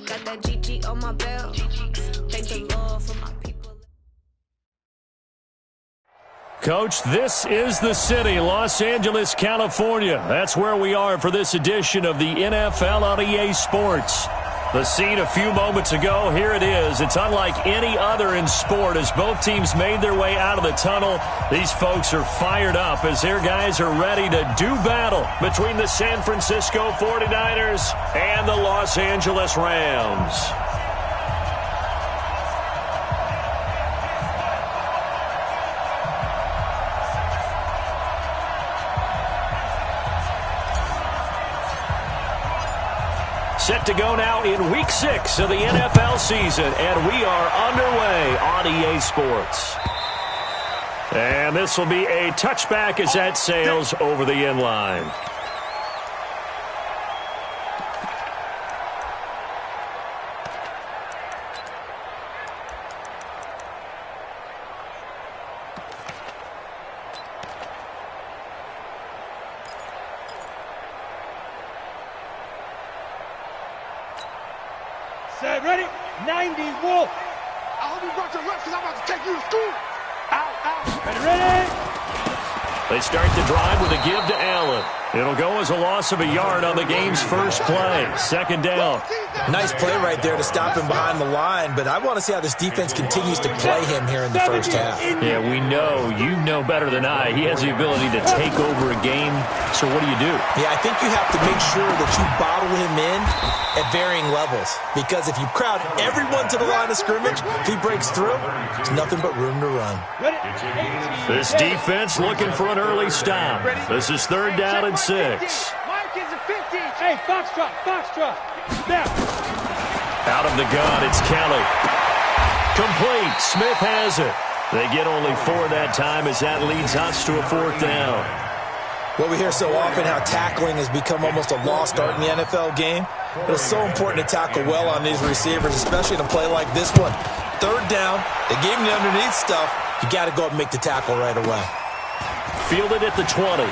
got that GG on my belt. Thank the Lord for my people. Coach, this is the city, Los Angeles, California. That's where we are for this edition of the NFL on EA Sports. The scene a few moments ago, here it is. It's unlike any other in sport as both teams made their way out of the tunnel. These folks are fired up as their guys are ready to do battle between the San Francisco 49ers and the Los Angeles Rams. Set to go now in Week 6 of the NFL season, and we are underway on EA Sports. And this will be a touchback as that sails over the end line. Set, ready? 90, Wolf. I hope you brought your left because I'm about to take you to school. Out, out. Ready? They start the drive with a give to Allen. It'll go as a loss of a yard on the game's first play. Second down. Nice play right there to stop him behind the line, but I want to see how this defense continues to play him here in the first half. Yeah, we know. You know better than I. He has the ability to take over a game. So what do you do? Yeah, I think you have to make sure that you bottle him in at varying levels, because if you crowd everyone to the line of scrimmage, if he breaks through, there's nothing but room to run. This defense looking for an early stop. This is third down and 6. Mike is a 50. Hey, Foxtrot. Now. Out of the gun, it's Kelly. Complete. Smith has it. They get only 4 that time as that leads us to a 4th down. Well, we hear so often how tackling has become almost a lost art in the NFL game. But it's so important to tackle well on these receivers, especially in a play like this one. Third down, they gave him the underneath stuff. You got to go up and make the tackle right away. Fielded at the 20.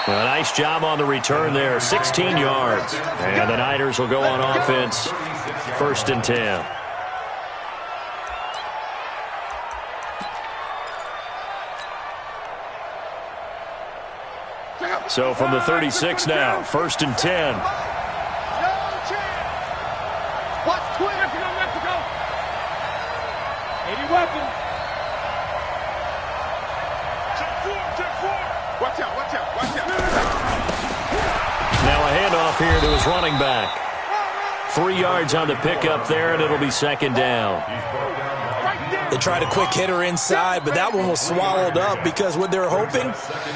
A nice job on the return there, 16 yards. And the Niners will go on offense, 1st and 10. So from the 36 now, 1st and 10. Watch Twitter. Mexico. 80 weapons. Check 4. Watch out. Now a handoff here to his running back. 3 yards on the pickup there, and it'll be 2nd down. They tried a quick hitter inside, but that one was swallowed up because what they're hoping,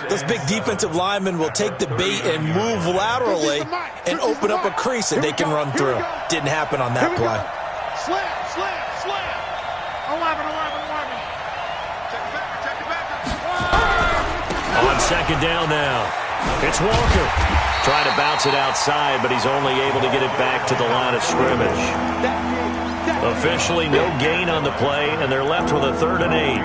those big defensive linemen will take the bait and move laterally and open up a crease that they can run through. Didn't happen on that play. Slam. 11. Check it back. On 2nd down now, it's Walker. Trying to bounce it outside, but he's only able to get it back to the line of scrimmage. Officially no gain on the play, and they're left with a 3rd and 8.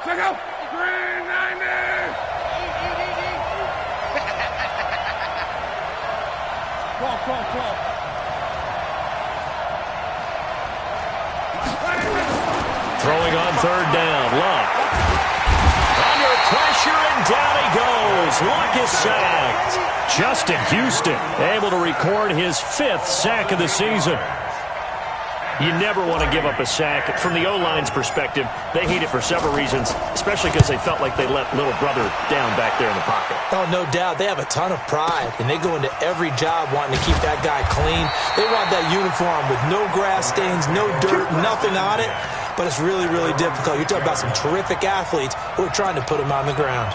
Check out. Green 90. Call. Throwing on 3rd down, Luck. Under pressure, and down he goes. Luck is sacked. Justin Houston able to record his 5th sack of the season. You never want to give up a sack. From the O-line's perspective, they hate it for several reasons, especially because they felt like they let little brother down back there in the pocket. Oh, no doubt. They have a ton of pride, and they go into every job wanting to keep that guy clean. They want that uniform with no grass stains, no dirt, nothing on it. But it's really, really difficult. You're talking about some terrific athletes who are trying to put him on the ground.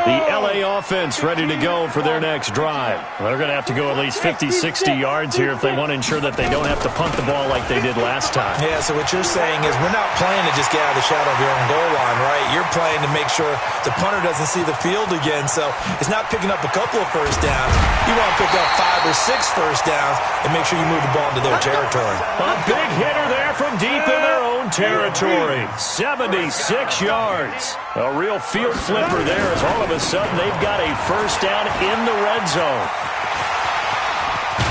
The LA offense ready to go for their next drive. They're going to have to go at least 50, 60 yards here if they want to ensure that they don't have to punt the ball like they did last time. Yeah, so what you're saying is we're not playing to just get out of the shadow of your own goal line, right? You're playing to make sure the punter doesn't see the field again. So it's not picking up a couple of first downs. You want to pick up 5 or 6 first downs and make sure you move the ball into their territory. A big hitter there from deep in their own territory. 76 yards. A real field flipper there as all of a sudden they've got a first down in the red zone.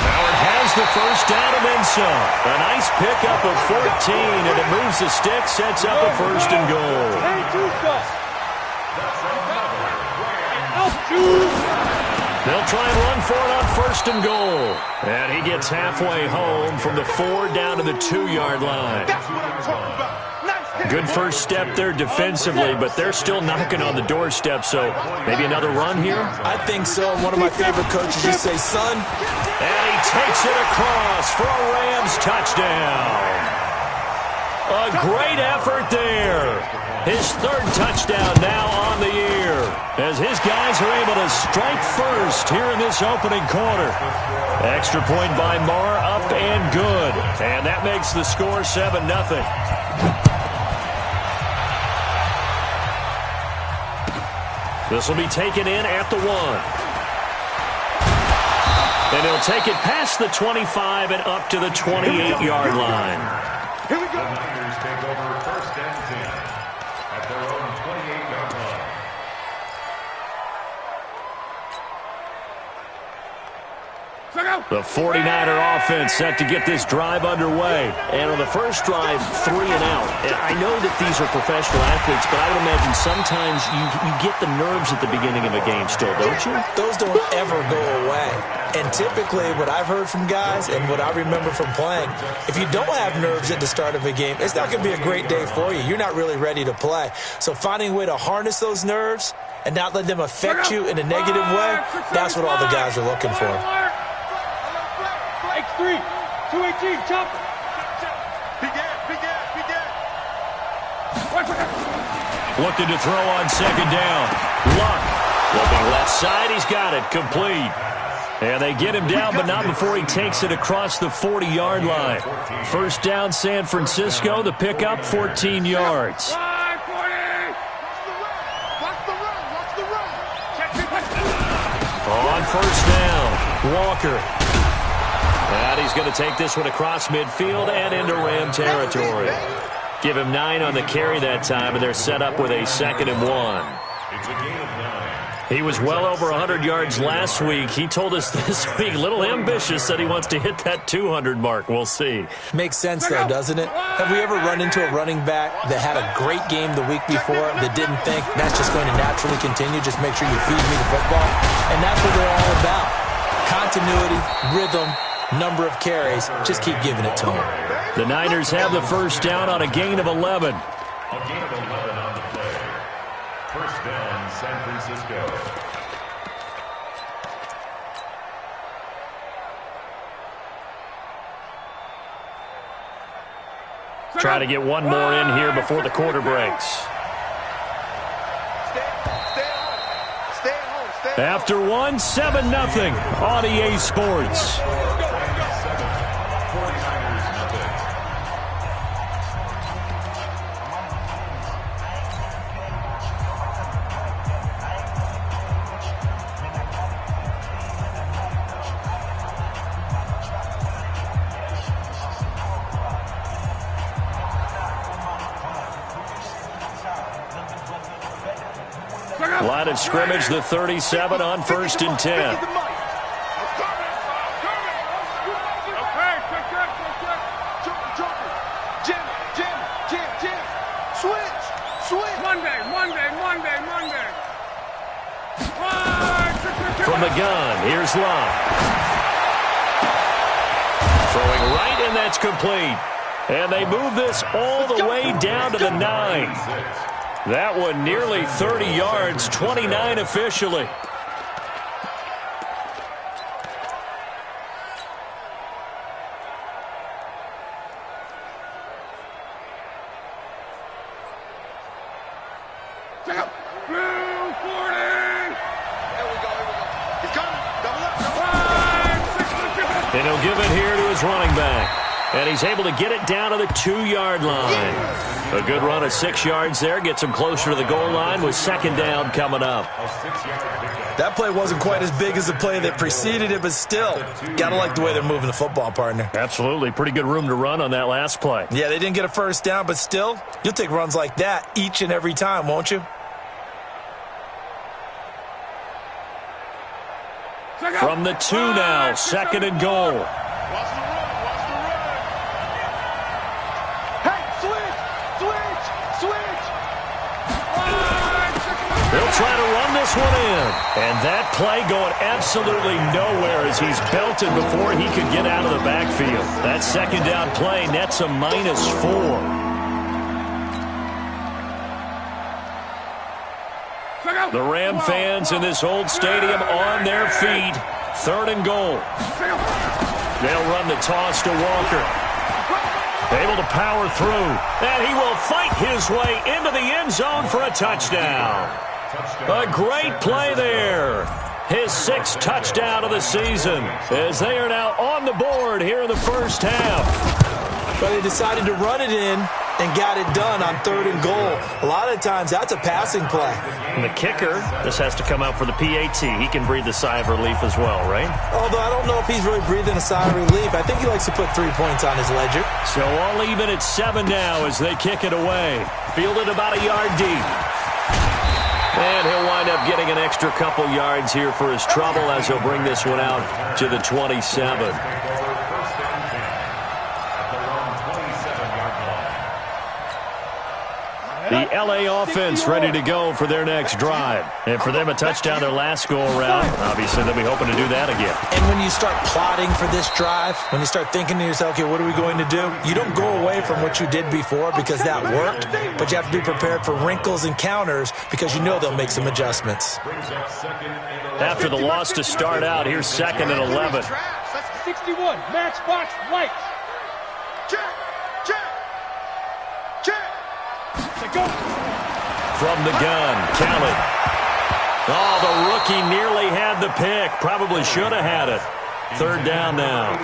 Howard has the first down and then some. A nice pickup of 14, and it moves the stick, sets up a first and goal. They'll try and run for it on first and goal. And he gets halfway home from the 4 down to the 2-yard line. Good first step there defensively, but they're still knocking on the doorstep, so maybe another run here? I think so. One of my favorite coaches used to say, son. And he takes it across for a Rams touchdown. A great effort there. His 3rd touchdown now on the year as his guys are able to strike first here in this opening quarter. Extra point by Marr, up and good. And that makes the score 7-0. This will be taken in at the 1. And he'll take it past the 25 and up to the 28-yard line. Here we go. The Niners take over first and 10 at their own 28-yard line. The 49er offense set to get this drive underway. And on the first drive, 3 and out. And I know that these are professional athletes, but I would imagine sometimes you get the nerves at the beginning of a game still, don't you? Those don't ever go away. And typically what I've heard from guys and what I remember from playing, if you don't have nerves at the start of a game, it's not going to be a great day for you. You're not really ready to play. So finding a way to harness those nerves and not let them affect you in a negative way, that's what all the guys are looking for. X3, 218, chop. Looking to throw on second down. Luck. Looking left side, he's got it. Complete. And they get him down, but not before he takes it across the 40-yard line. First down, San Francisco. The pickup, 14 yards. On first down, Walker. And he's going to take this one across midfield and into Ram territory. Give him 9 on the carry that time, and they're set up with a 2nd and 1. It's a gain of 9. He was well over 100 yards last week. He told us this week, a little ambitious, said he wants to hit that 200 mark. We'll see. Makes sense, though, doesn't it? Have we ever run into a running back that had a great game the week before that didn't think that's just going to naturally continue? Just make sure you feed me the football. And that's what they're all about. Continuity, rhythm, number of carries. Just keep giving it to them. The Niners have the first down on a gain of 11. A gain of 11 on the play. First down, San Francisco. Try to get one more in here before the quarter breaks. After one, 7-0 on EA Sports. Line of scrimmage, the 37 on first and 10. From the gun, here's Love. Throwing right, and that's complete. And they move this all the way down to the 9. That one nearly 30 yards, 29 officially. And he'll give it here to his running back. And he's able to get it down to the 2-yard line. A good run of 6 yards there. Gets him closer to the goal line with second down coming up. That play wasn't quite as big as the play that preceded it, but still, got to like the way they're moving the football, partner. Absolutely. Pretty good room to run on that last play. Yeah, they didn't get a first down, but still, you'll take runs like that each and every time, won't you? From the 2 now, second and goal. They'll try to run this one in. And that play going absolutely nowhere as he's belted before he could get out of the backfield. That second down play nets a -4. The Ram fans in this old stadium on their feet. Third and goal. They'll run the toss to Walker. Able to power through. And he will fight his way into the end zone for a touchdown. A great play there. His 6th touchdown of the season as they are now on the board here in the first half. But they decided to run it in and got it done on 3rd and goal. A lot of times that's a passing play. And the kicker, this has to come out for the PAT. He can breathe a sigh of relief as well, right? Although I don't know if he's really breathing a sigh of relief. I think he likes to put 3 points on his ledger. So all even at 7 now as they kick it away. Fielded about a yard deep. And he'll wind up getting an extra couple yards here for his trouble as he'll bring this one out to the 27. The L.A. offense ready to go for their next drive. And for them, a touchdown their last go-around. Obviously, they'll be hoping to do that again. And when you start plotting for this drive, when you start thinking to yourself, okay, what are we going to do? You don't go away from what you did before because that worked, but you have to be prepared for wrinkles and counters because you know they'll make some adjustments. After the loss to start out, here's 2nd and 11. 61, matchbox lights. From the gun, Kelly. Oh, the rookie nearly had the pick. Probably should have had it. 3rd down now.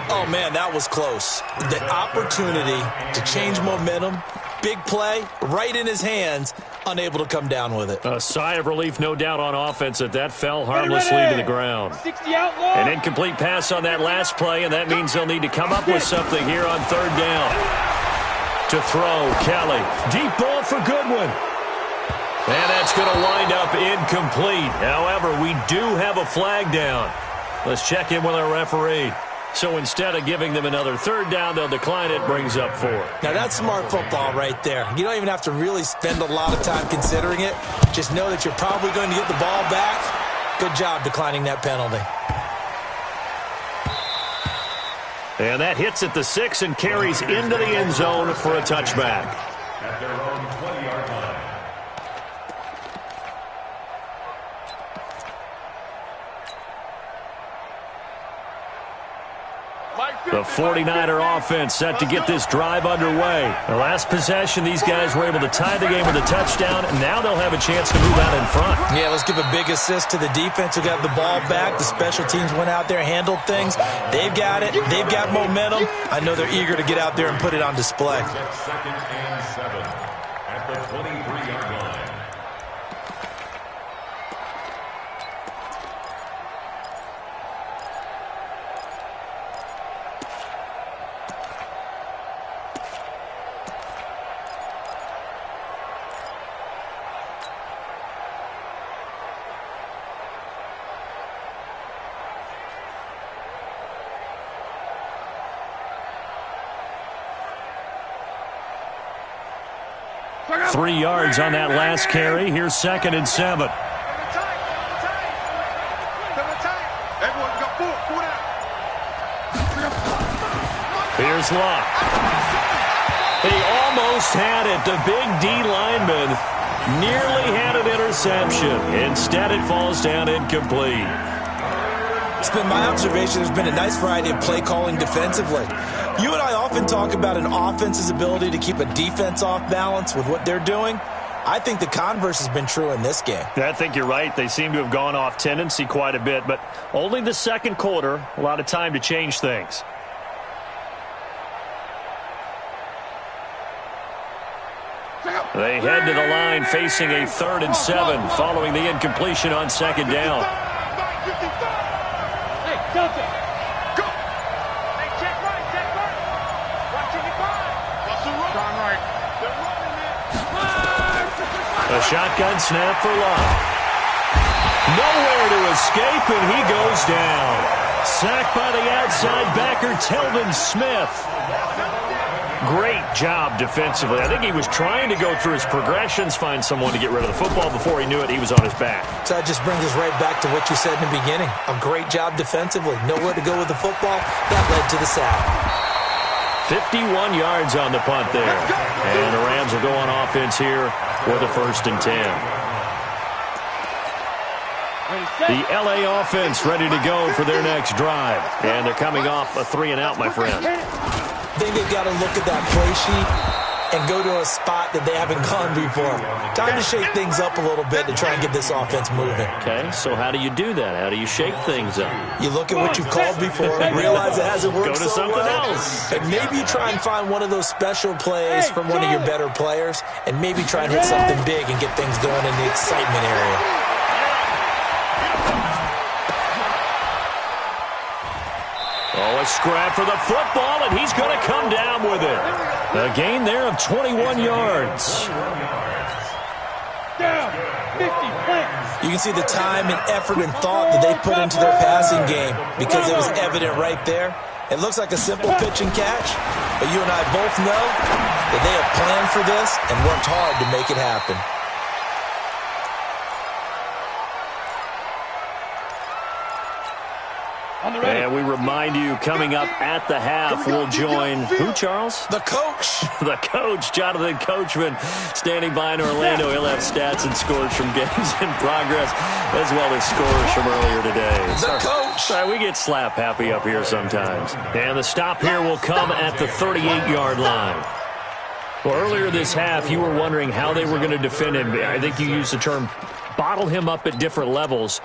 Oh, man, that was close. The opportunity to change momentum, big play, right in his hands, unable to come down with it. A sigh of relief, no doubt, on offense that fell harmlessly to the ground. 60 outlaw. An incomplete pass on that last play, and that means they'll need to come up with something here on 3rd down. To throw, Kelly. Deep ball for Goodwin. And that's going to wind up incomplete. However, we do have a flag down. Let's check in with our referee. So instead of giving them another 3rd down, they'll decline it, brings up 4. Now, that's smart football right there. You don't even have to really spend a lot of time considering it. Just know that you're probably going to get the ball back. Good job declining that penalty. And that hits at the 6 and carries into the end zone for a touchback. At their own 20-yard line. The 49er offense set to get this drive underway. The last possession, these guys were able to tie the game with a touchdown, and now they'll have a chance to move out in front. Yeah, let's give a big assist to the defense who got the ball back. The special teams went out there, handled things. They've got it. They've got momentum. I know they're eager to get out there and put it on display. 2nd and 7 at the 23-yard line. Got 3 yards on that last carry. Here's 2nd and 7. Here's Luck. He almost had it. The big D lineman nearly had an interception. Instead, it falls down incomplete. It's been my observation there's been a nice variety of play calling defensively. You and I often talk about an offense's ability to keep a defense off balance with what they're doing. I think the converse has been true in this game. I think you're right. They seem to have gone off tendency quite a bit, but only the second quarter, a lot of time to change things. They head to the line facing a 3rd and 7 following the incompletion on 2nd down. Hey, Delta. Go. Hey, check right. Watching your five. Gone right. They're running it. A shotgun snap for Love. Nowhere to escape, and he goes down. Sacked by the outside backer, Telvin Smith. Great job defensively. I think he was trying to go through his progressions, find someone to get rid of the football. Before he knew it, he was on his back. So that just brings us right back to what you said in the beginning. A great job defensively. Nowhere to go with the football. That led to the sack. 51 yards on the punt there. And the Rams will go on offense here with a 1st and 10. The L.A. offense ready to go for their next drive. And they're coming off a 3-and-out, my friend. I think they've got to look at that play sheet and go to a spot that they haven't gone before. Time to shake things up a little bit to try and get this offense moving. Okay, so how do you do that? How do you shake things up? You look at what you've called before and realize it hasn't worked Go to so something well. else. And maybe you try and find one of those special plays from one of your better players and maybe try and hit something big and get things going in the excitement area. Oh, a scrap for the football, and he's going to come down with it. A gain there of 21 yards. Down. 50 points. You can see the time and effort and thought that they put into their passing game because it was evident right there. It looks like a simple pitch and catch, but you and I both know that they have planned for this and worked hard to make it happen. And we remind you, coming up at the half, we'll join who, Charles? The coach. The coach, Jonathan Coachman, standing by in Orlando. He'll have stats and scores from games in progress, as well as scores from earlier today. The coach. Sorry, we get slap happy up here sometimes. And the stop here will come at the 38-yard line. Well, earlier this half, you were wondering how they were going to defend him. I think you used the term bottle him up at different levels.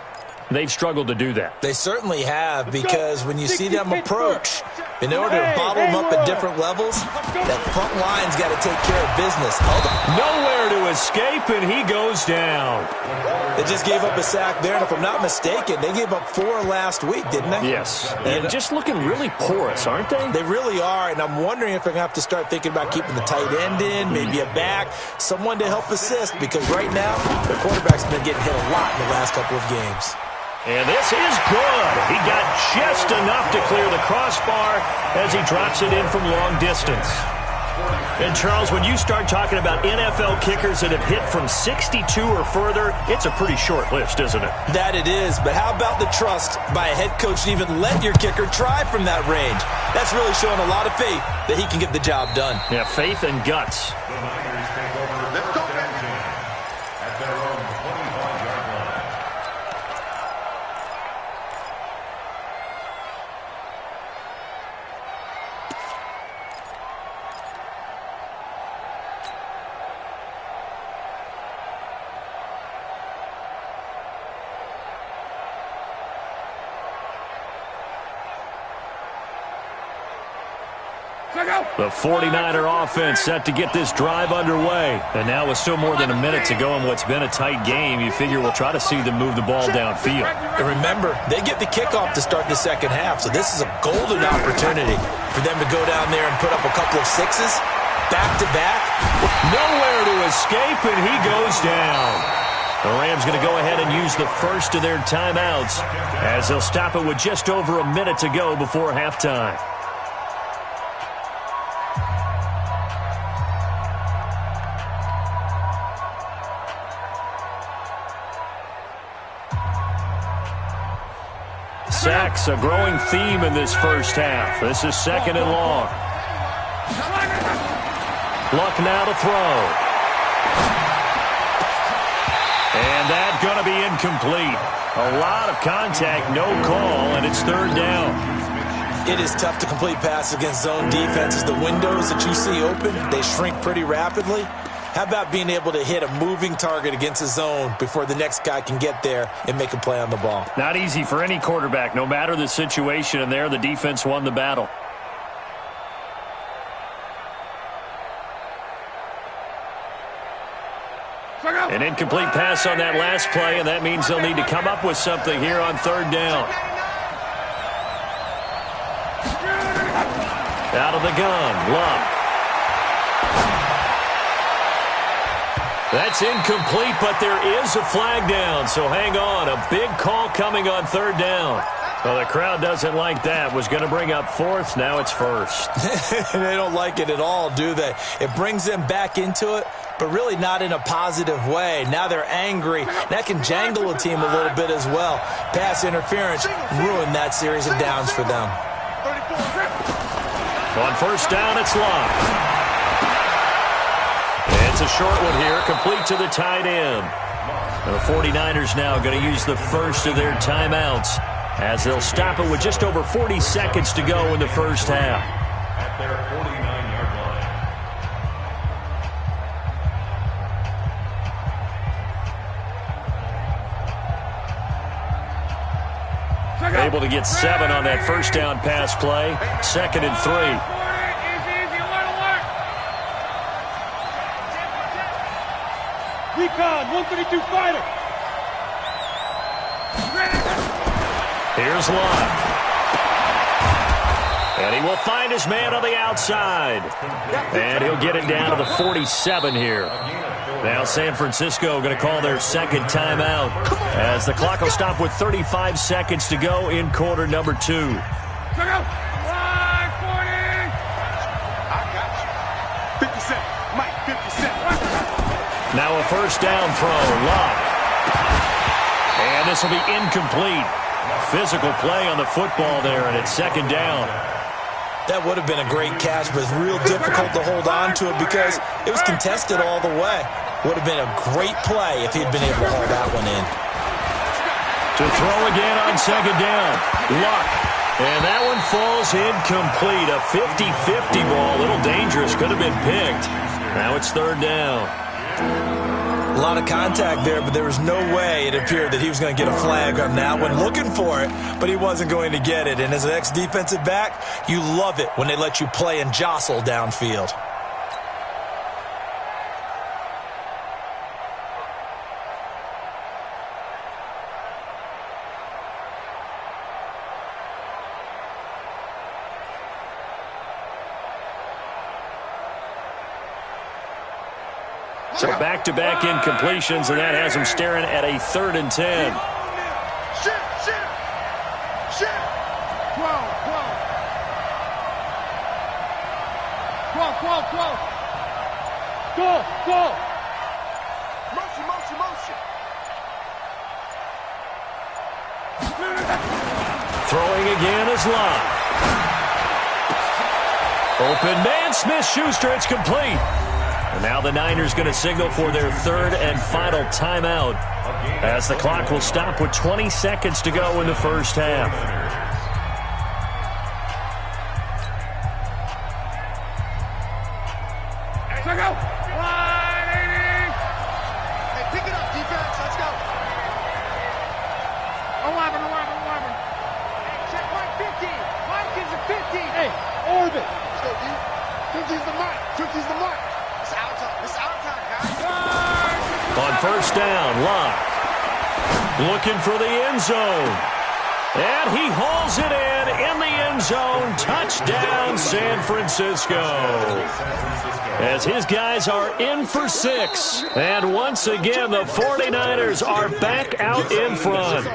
They've struggled to do that. They certainly have, because when you see them approach, in order to bottle them up at different levels, that front line's got to take care of business. Nowhere to escape, and he goes down. They just gave up a sack there, and if I'm not mistaken, they gave up 4 last week, didn't they? Yes, and just looking really porous, aren't they? They really are, and I'm wondering if they're going to have to start thinking about keeping the tight end in, maybe a back, someone to help assist, because right now, the quarterback's been getting hit a lot in the last couple of games. And this is good. He got just enough to clear the crossbar as he drops it in from long distance. And, Charles, when you start talking about NFL kickers that have hit from 62 or further, it's a pretty short list, isn't it? That it is, but how about the trust by a head coach to even let your kicker try from that range? That's really showing a lot of faith that he can get the job done. Yeah, faith and guts. The Niners take over the at their own 25-yard line. The 49er offense set to get this drive underway. And now with still more than a minute to go in what's been a tight game, you figure we'll try to see them move the ball downfield. And remember, they get the kickoff to start the second half, so this is a golden opportunity for them to go down there and put up a couple of sixes, back-to-back. Nowhere to escape, and he goes down. The Rams going to go ahead and use the first of their timeouts as they'll stop it with just over a minute to go before halftime. Sacks, a growing theme in this first half. This is 2nd and long. Luck now to throw. And that's going to be incomplete. A lot of contact, no call, and it's 3rd down. It is tough to complete passes against zone defenses. The windows that you see open, they shrink pretty rapidly. How about being able to hit a moving target against a zone before the next guy can get there and make a play on the ball? Not easy for any quarterback, no matter the situation, and there the defense won the battle. An incomplete pass on that last play, and that means they'll need to come up with something here on third down. Out of the gun, Love. That's incomplete, but there is a flag down, so hang on. A big call coming on third down. Well, the crowd doesn't like that. Was going to bring up fourth. Now it's first. They don't like it at all, do they? It brings them back into it, but really not in a positive way. Now they're angry. That can jangle a team a little bit as well. Pass interference ruined that series of downs for them. On first down, it's Love. It's a short one here, complete to the tight end. The 49ers now going to use the first of their timeouts as they'll stop it with just over 40 seconds to go in the first half. At their 49-yard line. Able to get 7 on that first down pass play. 2nd and 3. Recon, 132 fighter. Here's Love. And he will find his man on the outside. And he'll get it down to the 47 here. Now San Francisco going to call their second timeout as the clock will stop with 35 seconds to go in quarter number 2. Now a first down throw, Love. And this will be incomplete. Physical play on the football there, and it's second down. That would have been a great catch, but it's real difficult to hold on to it because it was contested all the way. Would have been a great play if he'd been able to hold that one in. To throw again on second down. Luck. And that one falls incomplete. A 50-50 ball. A little dangerous. Could have been picked. Now it's third down. A lot of contact there, but there was no way it appeared that he was going to get a flag on that one. Looking for it, but he wasn't going to get it. And as an ex-defensive back, you love it when they let you play and jostle downfield. So back-to-back incompletions, and that has them staring at a 3rd and 10. Shit. 12. Go. Motion. Throwing again is Love. Open man, Smith-Schuster, it's complete. And now the Niners going to signal for their 3rd and final timeout as the clock will stop with 20 seconds to go in the first half. Hey, pick it up, defense. Let's go. 11. Check Mike 50. Mike is a 50. Hey, orbit. Let's go, D. 50's the Mike. 50's the Mike. It's our time, guys. On first down, Locke looking for the end zone. And he hauls it in the end zone. Touchdown, San Francisco. As his guys are in for 6. And once again, the 49ers are back out in front.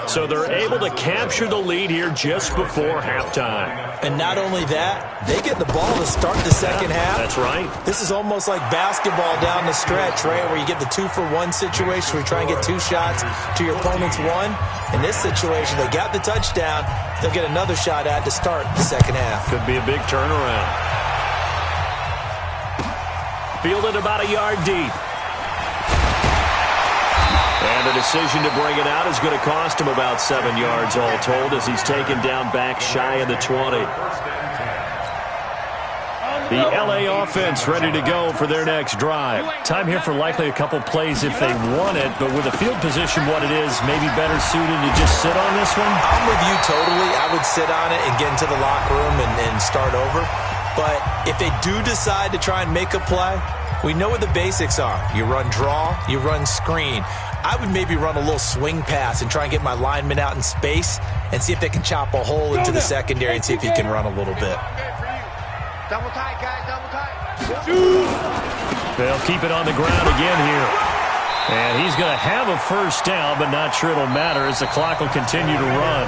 So they're able to capture the lead here just before halftime. And not only that, they get the ball to start the second half. That's right. This is almost like basketball down the stretch, right, where you get the 2-for-1 situation where you try and get 2 shots to your opponent's 1. In this situation, they got the touchdown. They'll get another shot at to start the second half. Could be a big turnaround. Fielded about a yard deep. And the decision to bring it out is going to cost him about 7 yards all told as he's taken down back shy of the 20. On The LA offense ready to go for their next drive. Time here for likely a couple plays if they want it, but with the field position what it is, maybe better suited to just sit on this one? I'm with you totally. I would sit on it and get into the locker room and start over. But if they do decide to try and make a play, we know what the basics are. You run draw, you run screen. I would maybe run a little swing pass and try and get my lineman out in space and see if they can chop a hole into the secondary and see if he can run a little bit. Double tight, guys, double tight. They'll keep it on the ground again here. And he's going to have a first down, but not sure it'll matter as the clock will continue to run.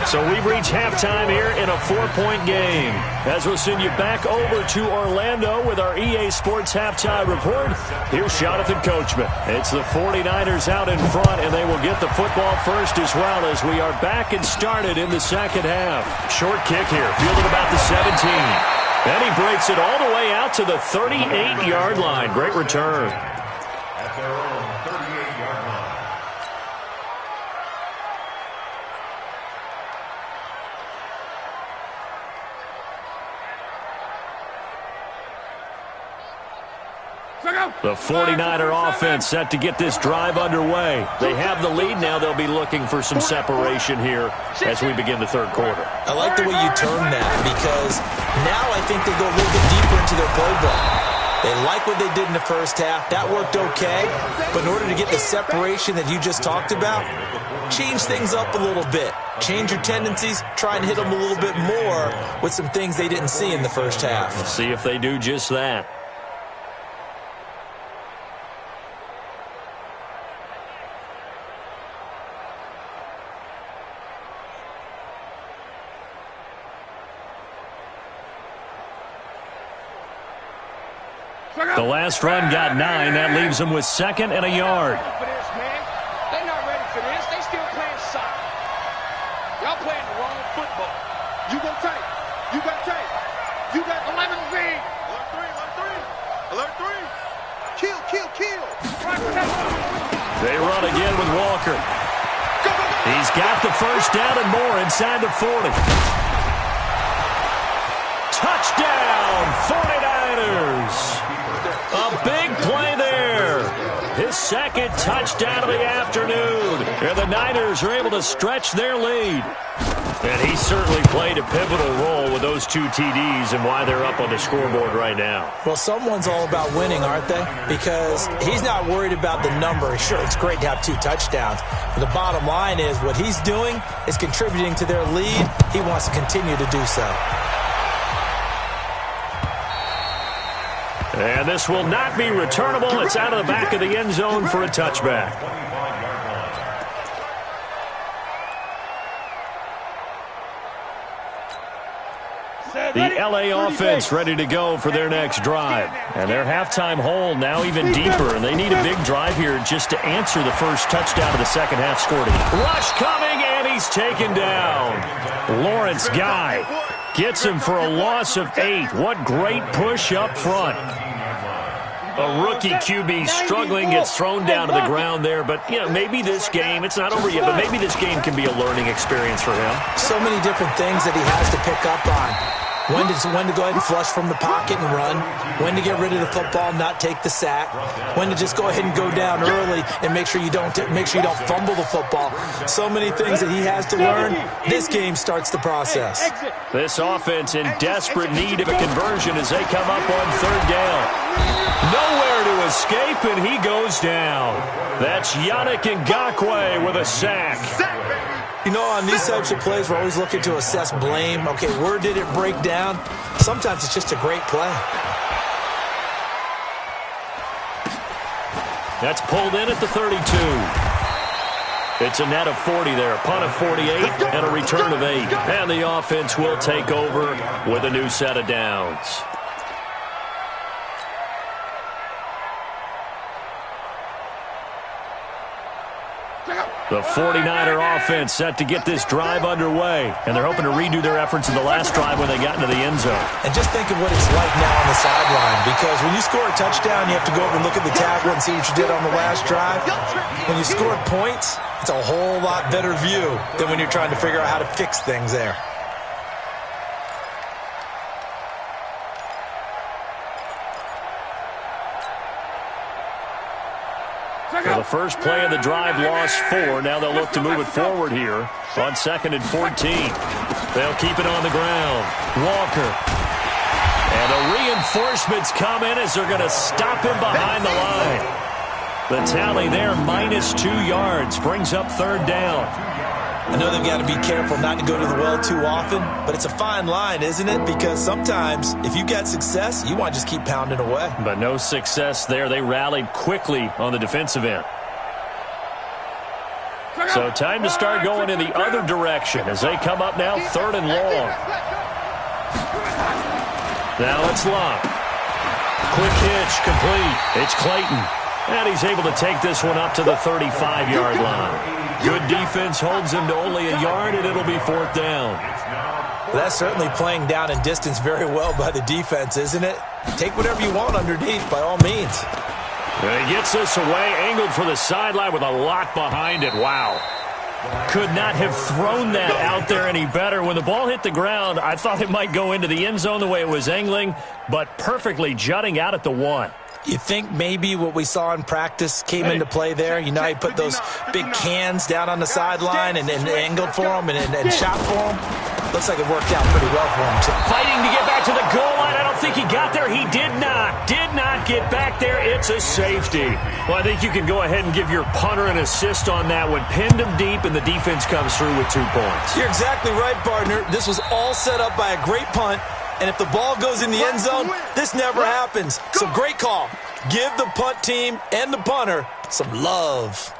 So we've reached halftime here in a 4-point game. As we'll send you back over to Orlando with our EA Sports Halftime Report, here's Jonathan Coachman. It's the 49ers out in front, and they will get the football first as well as we are back and started in the second half. Short kick here, fielded about the 17. And he breaks it all the way out to the 38-yard line. Great return. At their own 38-yard line. The 49er offense set to get this drive underway. They have the lead now. They'll be looking for some separation here as we begin the third quarter. I like the way you turn that because now I think they go a little bit deeper into their playbook. They like what they did in the first half. That worked okay. But in order to get the separation that you just talked about, change things up a little bit. Change your tendencies. Try and hit them a little bit more with some things they didn't see in the first half. Let's see if they do just that. The last run got 9. That leaves them with second and a yard. They're not ready for this. They still playing soccer. Y'all playing the wrong football. You go tight. You got tight. You got 11 feet. Alert 3. Kill. They run again with Walker. He's got the first down and more inside the 40. Touchdown, 49ers. A big play there. His second touchdown of the afternoon. And the Niners are able to stretch their lead. And he certainly played a pivotal role with those 2 TDs and why they're up on the scoreboard right now. Well, someone's all about winning, aren't they? Because he's not worried about the number. Sure, it's great to have 2 touchdowns. But the bottom line is what he's doing is contributing to their lead. He wants to continue to do so. And this will not be returnable. It's out of the back of the end zone for a touchback. The LA offense ready to go for their next drive. And their halftime hole now even deeper. And they need a big drive here just to answer the first touchdown of the second half scored. Rush coming, and he's taken down. Lawrence Guy gets him for a loss of 8. What great push up front. A rookie QB struggling, gets thrown down to the ground there. But, you know, maybe this game, it's not over yet, but maybe this game can be a learning experience for him. So many different things that he has to pick up on. When to go ahead and flush from the pocket and run. When to get rid of the football, not take the sack. When to just go ahead and go down early and make sure you don't fumble the football. So many things that he has to learn. This game starts the process. This offense in desperate need of a conversion as they come up on third down. Nowhere to escape, and he goes down. That's Yannick Ngakoue with a sack. You know, on these types of plays, we're always looking to assess blame. Okay, where did it break down? Sometimes it's just a great play. That's pulled in at the 32. It's a net of 40 there, a punt of 48, and a return of 8. And the offense will take over with a new set of downs. The 49er offense set to get this drive underway, and they're hoping to redo their efforts in the last drive when they got into the end zone. And just think of what it's like now on the sideline, because when you score a touchdown, you have to go over and look at the tablet and see what you did on the last drive. When you score points, it's a whole lot better view than when you're trying to figure out how to fix things there. Well, the first play of the drive lost 4. Now they'll look to move it forward here on 2nd and 14. They'll keep it on the ground. Walker. And the reinforcements come in as they're going to stop him behind the line. The tally there, -2 yards, brings up 3rd down. I know they've got to be careful not to go to the well too often, but it's a fine line, isn't it? Because sometimes if you get success, you want to just keep pounding away. But no success there. They rallied quickly on the defensive end. So time to start going in the other direction as they come up now 3rd and long. Now it's Locke. Quick hitch, complete. It's Clayton. And he's able to take this one up to the 35-yard line. Good defense holds him to only a yard, and it'll be 4th down. That's certainly playing down in distance very well by the defense, isn't it? Take whatever you want underneath, by all means. And he gets this away, angled for the sideline with a lot behind it. Wow. Could not have thrown that out there any better. When the ball hit the ground, I thought it might go into the end zone the way it was angling, but perfectly jutting out at the 1. You think maybe what we saw in practice came into play there? You know, he put those big cans down on the sideline and angled for them and shot for them. Looks like it worked out pretty well for him. Fighting to get back to the goal line. I don't think he got there. He did not get back there. It's a safety. Well, I think you can go ahead and give your punter an assist on that one. Pinned him deep, and the defense comes through with 2 points. You're exactly right, partner. This was all set up by a great punt. And if the ball goes in the end zone, this never happens. So great call. Give the punt team and the punter some love.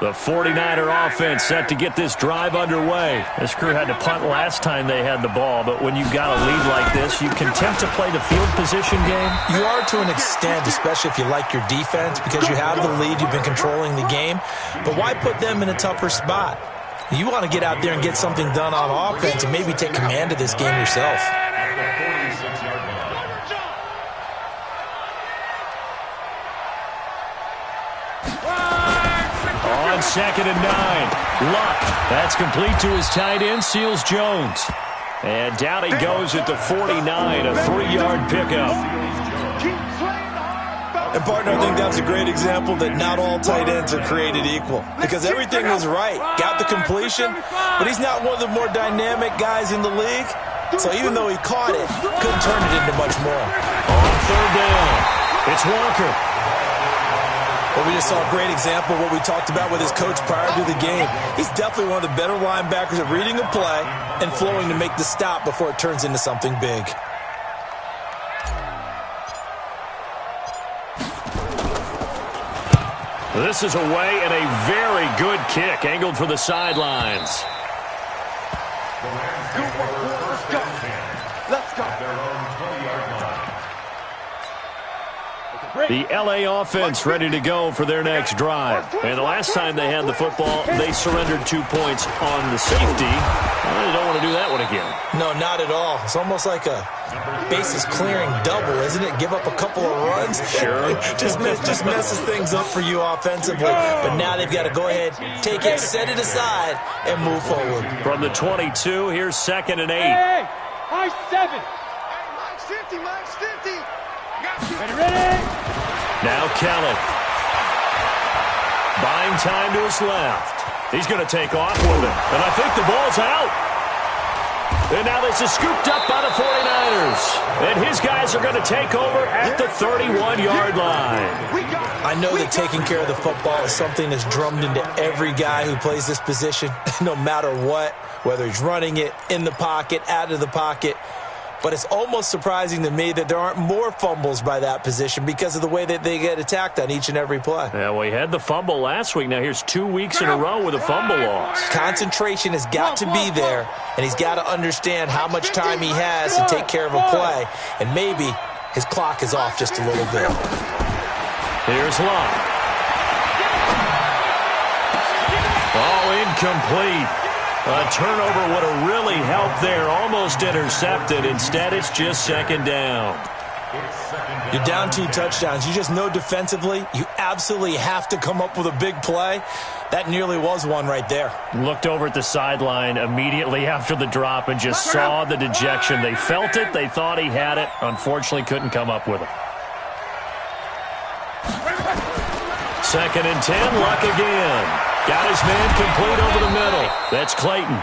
The 49er offense set to get this drive underway. This crew had to punt last time they had the ball, but when you've got a lead like this, you can attempt to play the field position game. You are to an extent, especially if you like your defense, because you have the lead, you've been controlling the game. But why put them in a tougher spot? You want to get out there and get something done on offense and maybe take command of this game yourself. On 2nd and 9, Luck. That's complete to his tight end, Seals Jones. And down he goes at the 49, a 3-yard pickup. And, partner, I think that's a great example that not all tight ends are created equal. Because everything was right. Got the completion, but he's not one of the more dynamic guys in the league. So even though he caught it, couldn't turn it into much more. On 3rd down, it's Walker. Well, we just saw a great example of what we talked about with his coach prior to the game. He's definitely one of the better linebackers at reading a play and flowing to make the stop before it turns into something big. This is away and a very good kick, angled for the sidelines. Let's go. The LA offense ready to go for their next drive. And the last time they had the football, they surrendered 2 points on the safety. Well, they don't want to do that one again. No, not at all. It's almost like a bases clearing double, isn't it? Give up a couple of runs. Sure. just messes things up for you offensively. But now they've got to go ahead, take it, set it aside, and move forward. From the 22, here's 2nd and 8. Hey, high 7. Hey, Mike's 50. Ready? Now Kelly. Buying time to his left. He's going to take off with it. And I think the ball's out. And now this is scooped up by the 49ers. And his guys are going to take over at the 31-yard line. I know that taking care of the football is something that's drummed into every guy who plays this position, no matter what, whether he's running it, in the pocket, out of the pocket. But it's almost surprising to me that there aren't more fumbles by that position because of the way that they get attacked on each and every play. Yeah, well, he had the fumble last week. Now here's 2 weeks in a row with a fumble loss. Concentration has got to be there, and he's got to understand how much time he has to take care of a play, and maybe his clock is off just a little bit. Here's Locke. Oh, incomplete. A turnover would have really helped there. Almost intercepted. Instead, it's just 2nd down. You're down 2 touchdowns. You just know defensively you absolutely have to come up with a big play. That nearly was one right there. Looked over at the sideline immediately after the drop and just saw the dejection. They felt it. They thought he had it. Unfortunately, couldn't come up with it. 2nd and 10, Luck again. Got his man complete over the middle. That's Clayton.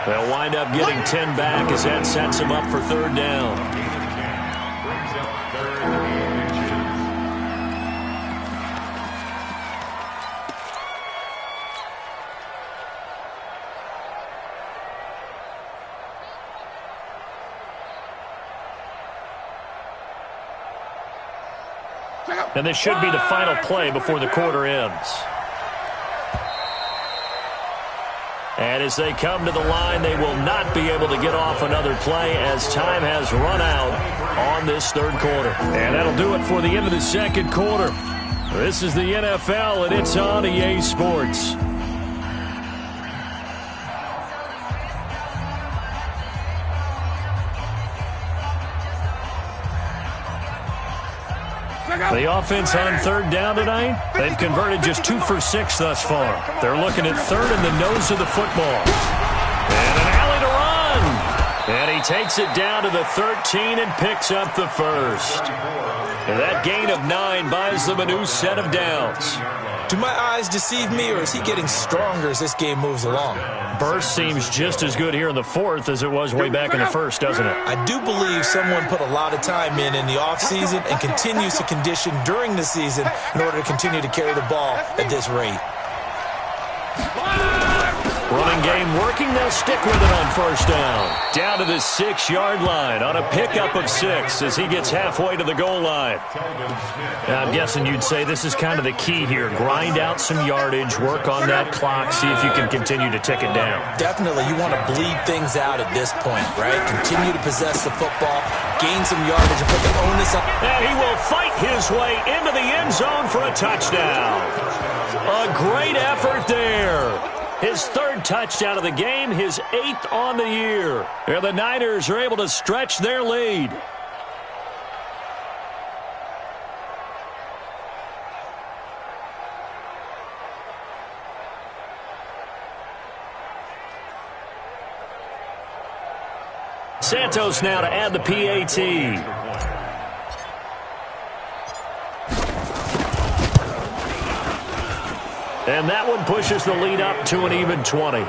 They'll wind up getting 10 back as that sets him up for 3rd down. Brings up 3rd and inches. And this should be the final play before the quarter ends. And as they come to the line, they will not be able to get off another play as time has run out on this 3rd quarter. And that'll do it for the end of the 2nd quarter. This is the NFL, and it's on EA Sports. The offense on 3rd down tonight, they've converted just 2 for 6 thus far. They're looking at 3rd in the nose of the football. And an alley to run. And he takes it down to the 13 and picks up the 1st. And that gain of 9 buys them a new set of downs. Do my eyes deceive me, or is he getting stronger as this game moves along? Burst seems just as good here in the 4th as it was way back in the 1st, doesn't it? I do believe someone put a lot of time in the offseason and continues to condition during the season in order to continue to carry the ball at this rate. Running game working, they'll stick with it on 1st down. Down to the 6-yard line on a pickup of 6 as he gets halfway to the goal line. Now, I'm guessing you'd say this is kind of the key here. Grind out some yardage, work on that clock, see if you can continue to tick it down. Definitely, you want to bleed things out at this point, right? Continue to possess the football, gain some yardage, and put the onus on. And he will fight his way into the end zone for a touchdown. A great effort there. His 3rd touchdown of the game, his 8th on the year. And the Niners are able to stretch their lead. Santos now to add the PAT. And that one pushes the lead up to an even 20.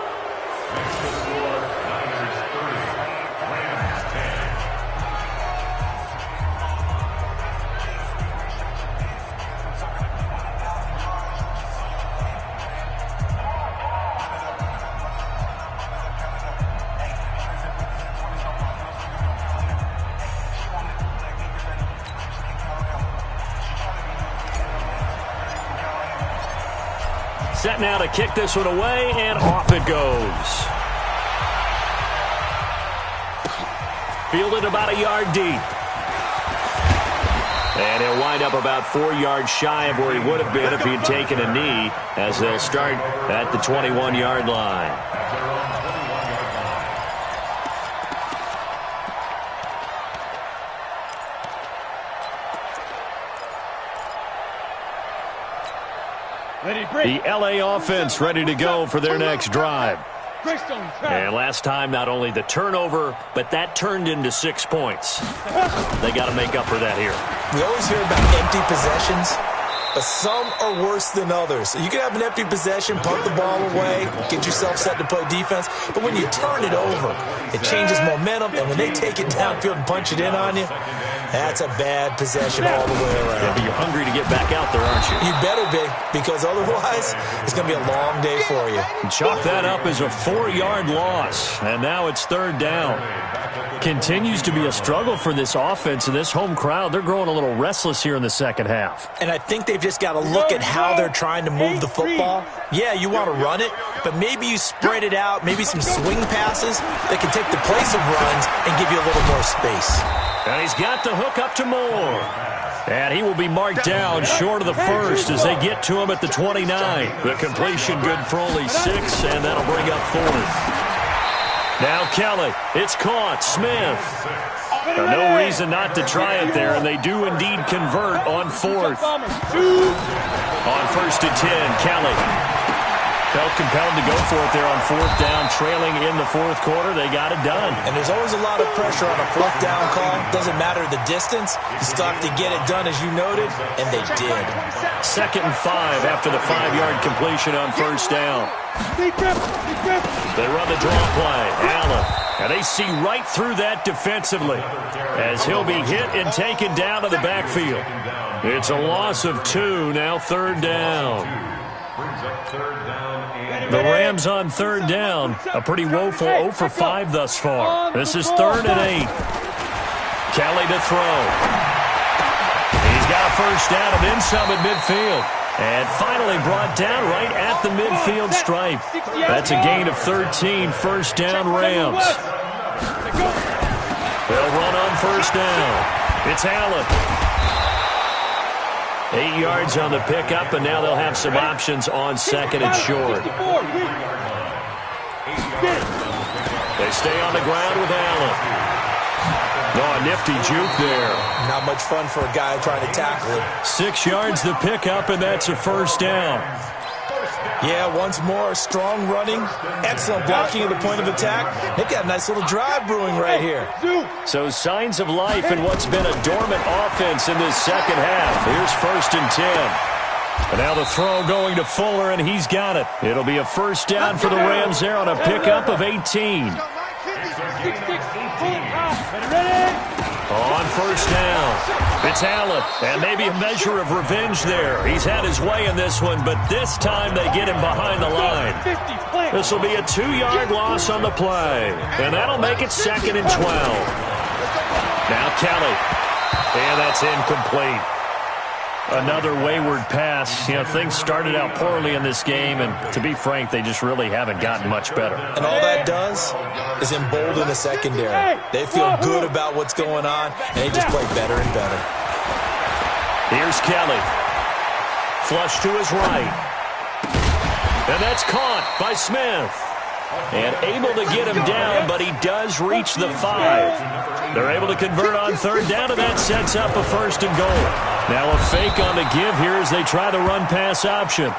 Set now to kick this one away, and off it goes. Fielded about a yard deep. And he'll wind up about 4 yards shy of where he would have been if he had taken a knee, as they'll start at the 21-yard line. The LA offense ready to go for their next drive. And last time, not only the turnover, but that turned into 6 points. They got to make up for that here. We always hear about empty possessions, but some are worse than others. You can have an empty possession, punt the ball away, get yourself set to play defense, but when you turn it over, it changes momentum, and when they take it downfield and punch it in on you, that's a bad possession all the way around. Yeah, but you're hungry to get back out there, aren't you? You better be, because otherwise it's going to be a long day for you. Chalk that up as a 4-yard loss, and now it's 3rd down. Continues to be a struggle for this offense and this home crowd. They're growing a little restless here in the second half. And I think they've just got to look at how they're trying to move the football. Yeah, you want to run it, but maybe you spread it out, maybe some swing passes that can take the place of runs and give you a little more space. And he's got the hook up to Moore. And he will be marked down short of the first as they get to him at the 29. The completion good for only 6, and that'll bring up 4th. Now Kelly, it's caught. Smith. No reason not to try it there, and they do indeed convert on 4th. On 1st and 10, Kelly. Felt compelled to go for it there on fourth down, trailing in the fourth quarter. They got it done. And there's always a lot of pressure on a fourth down call. Doesn't matter the distance. You still have to get it done, as you noted, and they did. 2nd and 5 after the 5-yard completion on first down. They run the draw play. Allen. And they see right through that defensively as he'll be hit and taken down to the backfield. It's a loss of 2, now 3rd down. The Rams on 3rd down, a pretty woeful 0 for 5 thus far. This is 3rd and 8. Kelly to throw. He's got a first down and then some at midfield. And finally brought down right at the midfield stripe. That's a gain of 13, first down Rams. They'll run on first down. It's Allen. 8 yards on the pickup, and now they'll have some options on 2nd and short. They stay on the ground with Allen. Oh, a nifty juke there. Not much fun for a guy trying to tackle it. 6 yards the pickup, and that's a first down. Yeah, once more, strong running, excellent blocking at the point of attack. They've got a nice little drive brewing right here. So signs of life in what's been a dormant offense in this second half. Here's 1st and 10. And now the throw going to Fuller, and he's got it. It'll be a first down for the Rams there on a pickup of 18. On first down, it's Allen, and maybe a measure of revenge there. He's had his way in this one, but this time they get him behind the line. This will be a 2-yard loss on the play, and that'll make it 2nd and 12. Now Kelly, and that's incomplete. Another wayward pass. You know, things started out poorly in this game, and to be frank, they just really haven't gotten much better. And all that does is embolden the secondary. They feel good about what's going on, and they just play better and better. Here's Kelly. Flush to his right. And that's caught by Smith. And able to get him down, but he does reach the 5. They're able to convert on 3rd down, and that sets up a 1st and goal. Now a fake on the give here as they try the run-pass option.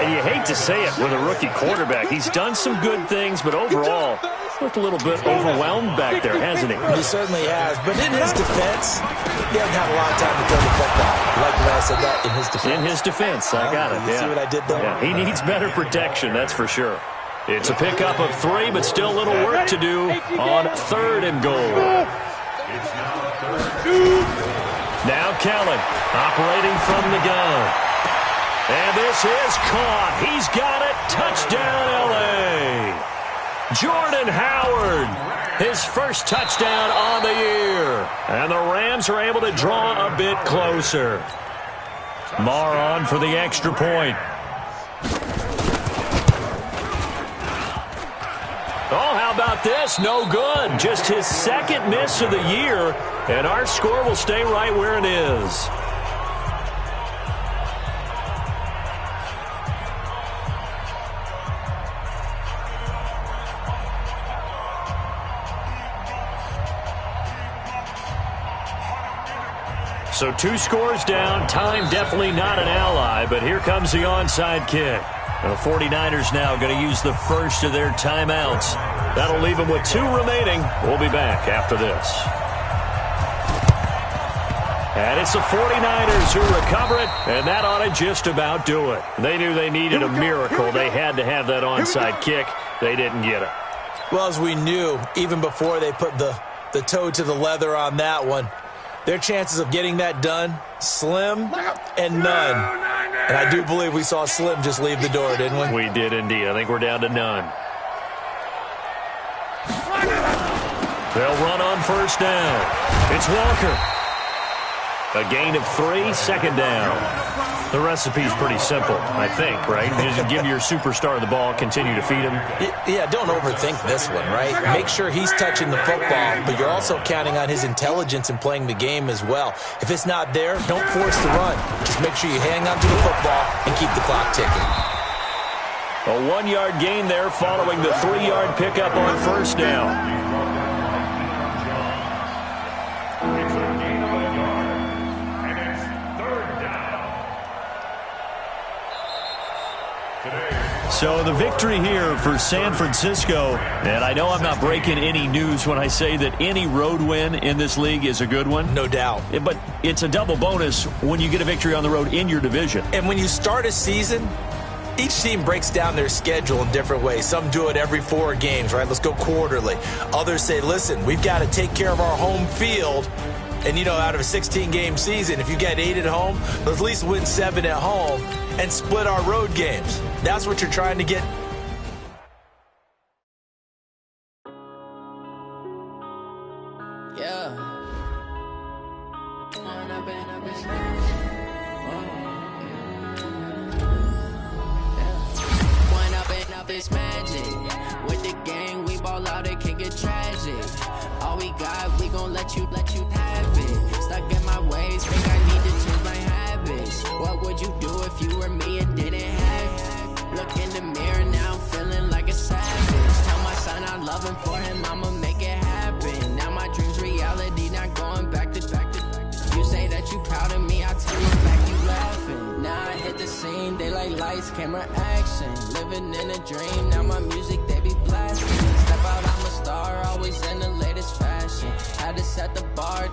And you hate to say it with a rookie quarterback. He's done some good things, but overall, looked a little bit overwhelmed back there, hasn't he? He certainly has. But in his defense, he hasn't had a lot of time to throw the football. Like when I said that, in his defense. In his defense, I got it. You see what I did there? Yeah, he needs better protection, that's for sure. It's a pickup of 3, but still a little work to do on 3rd and goal. Now Kelly operating from the gun. And this is caught. He's got it. Touchdown, L.A. Jordan Howard, his first touchdown on the year. And the Rams are able to draw a bit closer. Marr on for the extra point. Oh, how about this? No good. Just his 2nd miss of the year, and our score will stay right where it is. So 2 scores down. Time definitely not an ally, but here comes the onside kick. The 49ers now going to use the first of their timeouts. That'll leave them with 2 remaining. We'll be back after this. And it's the 49ers who recover it, and that ought to just about do it. They knew they needed a miracle. They had to have that onside kick. They didn't get it. Well, as we knew, even before they put the toe to the leather on that one, their chances of getting that done, slim and none. And I do believe we saw Slim just leave the door, didn't we? We did indeed. I think we're down to none. They'll run on first down. It's Walker. A gain of 3, 2nd down. The recipe's pretty simple, I think, right? Just give your superstar the ball, continue to feed him. Yeah, don't overthink this one, right? Make sure he's touching the football, but you're also counting on his intelligence in playing the game as well. If it's not there, don't force the run. Just make sure you hang on to the football and keep the clock ticking. A 1-yard gain there following the 3-yard pickup on first down. So the victory here for San Francisco, and I know I'm not breaking any news when I say that any road win in this league is a good one. No doubt. But it's a double bonus when you get a victory on the road in your division. And when you start a season, each team breaks down their schedule in different ways. Some do it every 4 games, right? Let's go quarterly. Others say, listen, we've got to take care of our home field. And, you know, out of a 16-game season, if you get 8 at home, let's at least win 7 at home and split our road games. That's what you're trying to get. Yeah. It's magic. With the gang, we ball out, it can get tragic. All we got, we gon' let you have it. Stuck in my ways, think I need to change my habits. What would you do if you were me and didn't have it? Look in the mirror, now I'm feeling like a savage. Tell my son I love him, for him I'ma make it happen. Now my dream's reality, not going back to. You say that you proud of me, I tell you back, you laughing. Now I hit the scene, they like lights, camera, action. Living in a dream, now my music, they be blasting. Step out, I'm a star, always in the latest fashion. Had to set the bar.